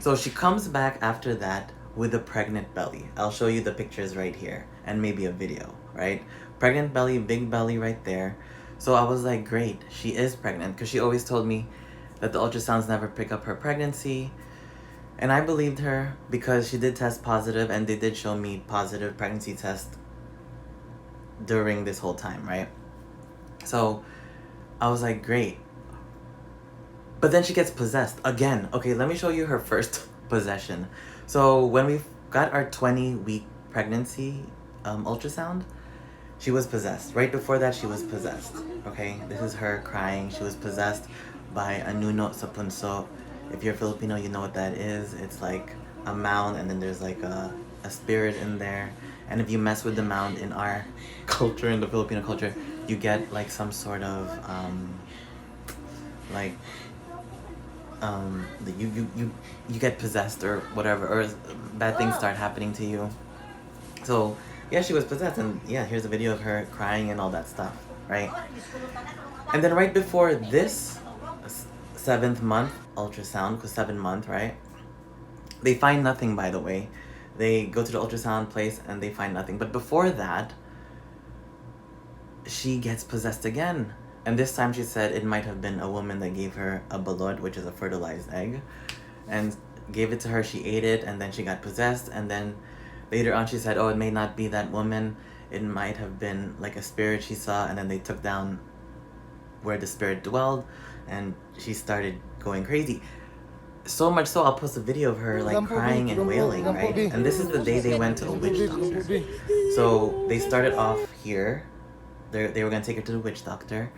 So she comes back after that with a pregnant belly. I'll show you the pictures right here and maybe a video, right? Pregnant belly, big belly right there. So I was like, great, she is pregnant, because she always told me that the ultrasounds never pick up her pregnancy. And I believed her because she did test positive, and they did show me positive pregnancy test during this whole time, right? So I was like, great. But then she gets possessed again. Okay, let me show you her first possession. So when we got our 20-week pregnancy ultrasound, she was possessed. Right before that, she was possessed. Okay, this is her crying. She was possessed by a nuno sa punso. If you're Filipino, you know what that is. It's like a mound, and then there's like a spirit in there. And if you mess with the mound in our culture, in the Filipino culture, you get like some sort of like you get possessed or whatever, or bad things start happening to you. So yeah, she was possessed, and yeah, here's a video of her crying and all that stuff, right? And then right before this 7th month ultrasound, because 7 month, right? They find nothing, by the way. They go to the ultrasound place and they find nothing. But before that, she gets possessed again. And this time she said it might have been a woman that gave her a balot, which is a fertilized egg, and gave it to her. She ate it, and then she got possessed. And then later on she said, oh, it may not be that woman. It might have been like a spirit she saw, and then they took down where the spirit dwelled, and she started going crazy. So much so, I'll post a video of her like crying and wailing, right? And this is the day they went to a witch doctor. So they started off here. They were gonna take her to the witch doctor,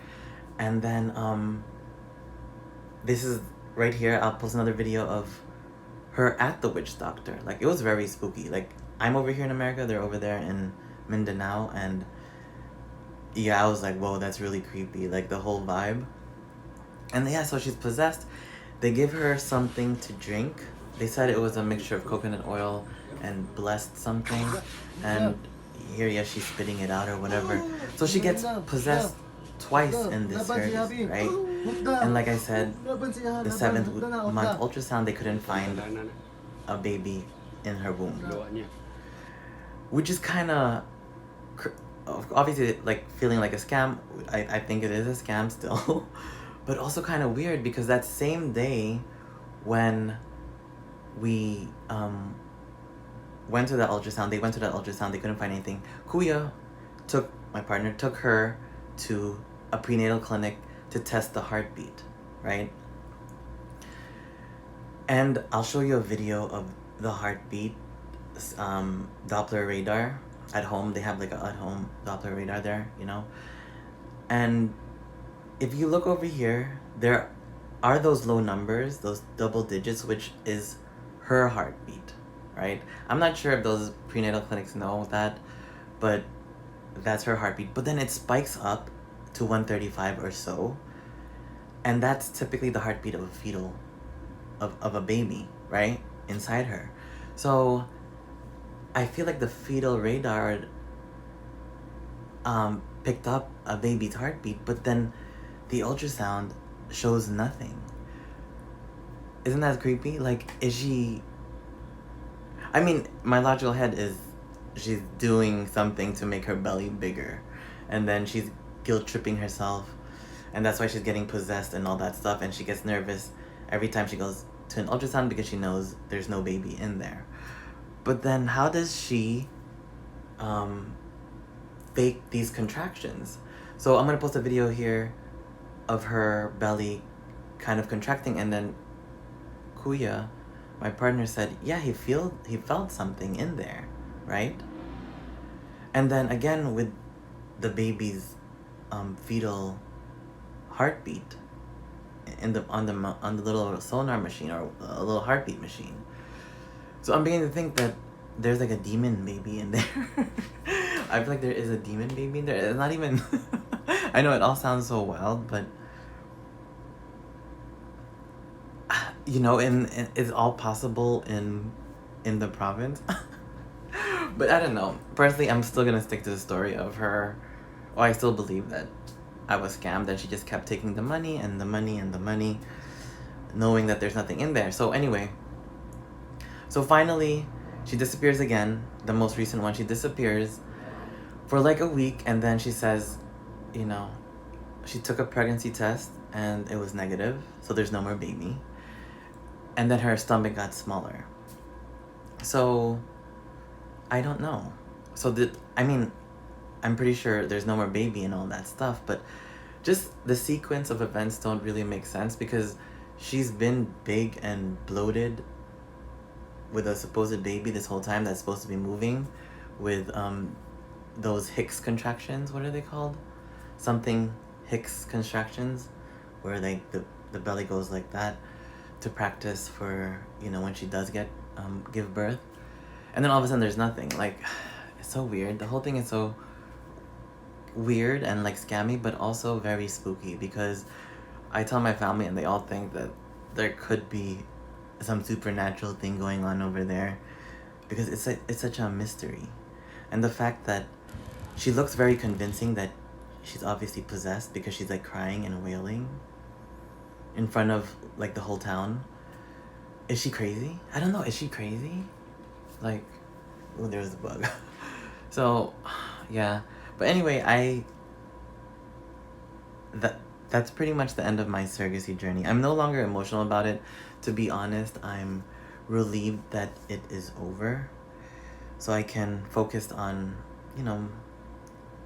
and then this is right here. I'll post another video of her at the witch doctor. Like, it was very spooky. Like, I'm over here in America, they're over there in Mindanao, and yeah, I was like, whoa, that's really creepy, like the whole vibe. And yeah, so she's possessed. They give her something to drink. They said it was a mixture of coconut oil and blessed something. And here, yeah, she's spitting it out or whatever. So she gets possessed twice in this surrogacy, right? And like I said, the 7th month ultrasound, they couldn't find a baby in her womb. Which is kind of, obviously, like, feeling like a scam. I think it is a scam still. But also kind of weird, because that same day when we went to that ultrasound, they couldn't find anything. Kuya my partner took her to a prenatal clinic to test the heartbeat, right? And I'll show you a video of the heartbeat Doppler radar at home. They have like a at-home Doppler radar there, you know? And if you look over here, there are those low numbers, those double digits, which is her heartbeat, right? I'm not sure if those prenatal clinics know that, but that's her heartbeat. But then it spikes up to 135 or so, and that's typically the heartbeat of a fetal, of a baby, right? Inside her. So I feel like the fetal radar picked up a baby's heartbeat, but then the ultrasound shows nothing. Isn't that creepy? Like, is she... I mean, my logical head is she's doing something to make her belly bigger, and then she's guilt-tripping herself, and that's why she's getting possessed and all that stuff, and she gets nervous every time she goes to an ultrasound because she knows there's no baby in there. But then how does she fake these contractions? So I'm gonna post a video here of her belly kind of contracting, and then Kuya, my partner, said, yeah, he felt something in there, right? And then again with the baby's fetal heartbeat on the little sonar machine, or a little heartbeat machine. So I'm beginning to think that there's like a demon baby in there. I feel like there is a demon baby in there. It's not even... I know it all sounds so wild, but you know, it's all possible in the province. But I don't know. Personally, I'm still gonna stick to the story of her. Oh, I still believe that I was scammed, and she just kept taking the money and the money and the money, knowing that there's nothing in there. So anyway, So finally, she disappears again. The most recent one, she disappears for like a week, and then she says, you know, she took a pregnancy test and it was negative, so there's no more baby. And then her stomach got smaller. So I don't know. So I'm pretty sure there's no more baby and all that stuff, but just the sequence of events don't really make sense because she's been big and bloated with a supposed baby this whole time that's supposed to be moving with those Hicks contractions. What are they called? Something Hicks contractions, where like the belly goes like that to practice for, you know, when she does give birth. And then all of a sudden there's nothing. Like, it's so weird. The whole thing is so weird and like scammy, but also very spooky because I tell my family and they all think that there could be some supernatural thing going on over there because it's such a mystery. And the fact that she looks very convincing that she's obviously possessed because she's like crying and wailing in front of like the whole town. Is she crazy? I don't know. Is she crazy? Like, oh, there's a bug. So, yeah. But anyway, that's pretty much the end of my surrogacy journey. I'm no longer emotional about it. To be honest, I'm relieved that it is over. So I can focus on, you know,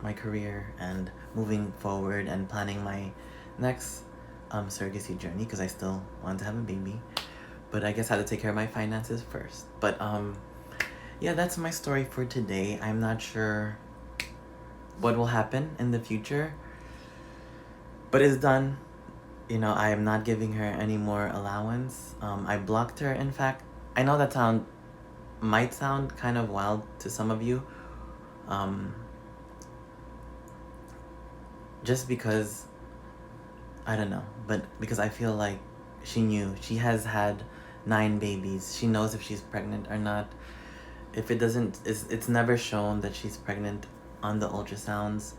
my career and moving forward and planning my next surrogacy journey because I still want to have a baby. But I guess I had to take care of my finances first. But yeah, that's my story for today. I'm not sure what will happen in the future, but it's done. You know, I am not giving her any more allowance. I blocked her. In fact, I know that might sound kind of wild to some of you, just because, I don't know, but because I feel like she knew. She has had 9 babies. She knows if she's pregnant or not. If it doesn't, it's never shown that she's pregnant on the ultrasounds,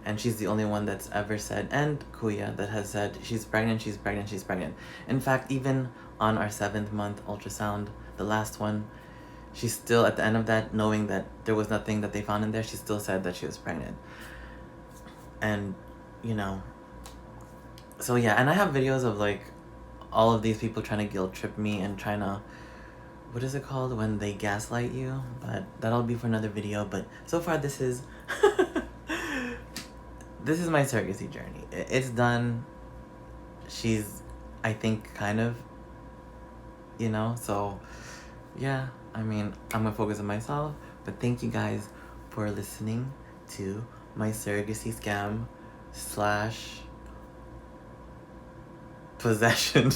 and she's the only one that's ever said, and Kuya, that has said she's pregnant, she's pregnant, she's pregnant. In fact, even on our 7th month ultrasound, the last one, she still, at the end of that, knowing that there was nothing that they found in there, she still said that she was pregnant. And, you know, so yeah, and I have videos of like all of these people trying to guilt trip me and trying to, what is it called when they gaslight you? But that'll be for another video. But so far this is this is my surrogacy journey. It's done. She's, I think, kind of, you know, so yeah, I mean, I'm gonna focus on myself. But thank you guys for listening to my surrogacy scam / possession